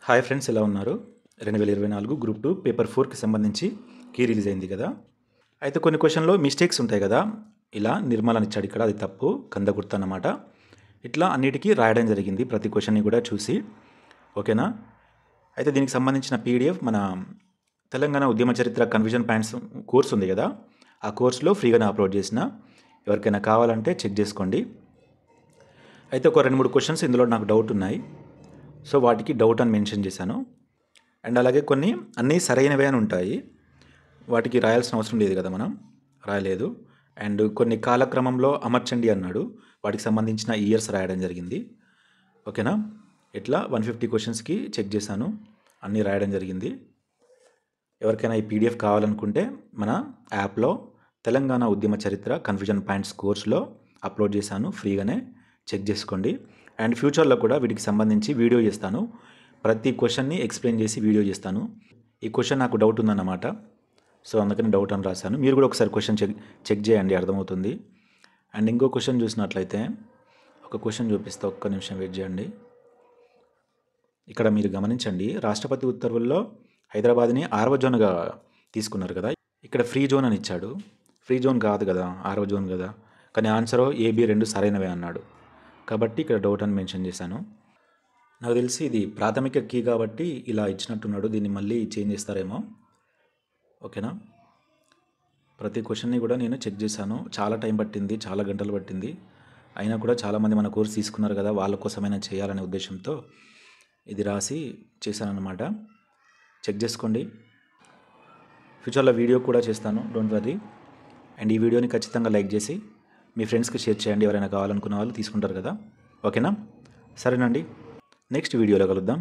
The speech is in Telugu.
హాయ్ ఫ్రెండ్స్, ఎలా ఉన్నారు? 2024 గ్రూప్ 2 పేపర్ 4కి సంబంధించి కీ రిలీజ్ అయింది కదా. అయితే కొన్ని క్వశ్చన్లో మిస్టేక్స్ ఉంటాయి కదా. ఇలా నిర్మలని ఇచ్చాడు ఇక్కడ, అది తప్పు, కంద గుర్తు అన్నమాట. ఇట్లా అన్నిటికీ రాయడం జరిగింది, ప్రతి క్వశ్చన్ని కూడా చూసి. ఓకేనా? అయితే దీనికి సంబంధించిన పీడిఎఫ్ మన తెలంగాణ ఉద్యమ చరిత్ర కన్ఫ్యూజన్ పాయింట్స్ కోర్స్ ఉంది కదా, ఆ కోర్సులో ఫ్రీగానే అప్లోడ్ చేసిన. ఎవరికైనా కావాలంటే చెక్ చేసుకోండి. అయితే ఒక 2-3 క్వశ్చన్స్ ఇందులో నాకు డౌట్ ఉన్నాయి, సో వాటికి డౌట్ అని మెన్షన్ చేశాను. అండ్ అలాగే కొన్ని అన్నీ సరైనవే అని ఉంటాయి, వాటికి రాయాల్సిన అవసరం లేదు కదా, మనం రాయలేదు. అండ్ కొన్ని కాలక్రమంలో అమర్చండి అన్నాడు, వాటికి సంబంధించిన ఇయర్స్ రాయడం జరిగింది. ఓకేనా? ఇట్లా 150 క్వశ్చన్స్కి చెక్ చేశాను, అన్నీ రాయడం జరిగింది. ఎవరికైనా ఈ పీడిఎఫ్ కావాలనుకుంటే మన యాప్లో తెలంగాణ ఉద్యమ చరిత్ర కన్ఫ్యూజన్ పాయింట్స్ కోర్సులో అప్లోడ్ చేశాను, ఫ్రీగానే చెక్ చేసుకోండి. అండ్ ఫ్యూచర్లో కూడా వీటికి సంబంధించి వీడియో చేస్తాను, ప్రతి క్వశ్చన్ని ఎక్స్ప్లెయిన్ చేసి వీడియో చేస్తాను. ఈ క్వశ్చన్ నాకు డౌట్ ఉందన్నమాట, సో అందుకని డౌట్ అని రాశాను. మీరు కూడా ఒకసారి క్వశ్చన్ చెక్ చేయండి, అర్థమవుతుంది. అండ్ ఇంకో క్వశ్చన్ చూసినట్లయితే, ఒక క్వశ్చన్ చూపిస్తా, ఒక్క నిమిషం వెయిట్ చేయండి. ఇక్కడ మీరు గమనించండి, రాష్ట్రపతి ఉత్తర్వుల్లో హైదరాబాద్ని 6వ జోన్గా తీసుకున్నారు కదా. ఇక్కడ ఫ్రీ జోన్ అని ఇచ్చాడు, ఫ్రీ జోన్ కాదు కదా, 6వ జోన్ కదా. కానీ ఆన్సర్ AB 2 సరైనవే అన్నాడు, కాబట్టి ఇక్కడ డౌట్ అని మెన్షన్ చేశాను. నాకు తెలిసి ఇది ప్రాథమిక కీ కాబట్టి ఇలా ఇచ్చినట్టున్నాడు, దీన్ని మళ్ళీ చేంజ్ చేస్తారేమో. ఓకేనా? ప్రతి క్వశ్చన్ని కూడా నేను చెక్ చేశాను, చాలా టైం పట్టింది, చాలా గంటలు పట్టింది. అయినా కూడా చాలామంది మన కోర్స్ తీసుకున్నారు కదా, వాళ్ళ కోసమైనా చేయాలనే ఉద్దేశంతో ఇది రాసి చేశానన్నమాట. చెక్ చేసుకోండి. ఫ్యూచర్లో వీడియో కూడా చేస్తాను, డోంట్ వర్రీ. అండ్ ఈ వీడియోని ఖచ్చితంగా లైక్ చేసి మీ ఫ్రెండ్స్కి షేర్ చేయండి, ఎవరైనా కావాలనుకున్న వాళ్ళు తీసుకుంటారు కదా. ఓకేనా? సరేనండి, నెక్స్ట్ వీడియోలో కలుద్దాం.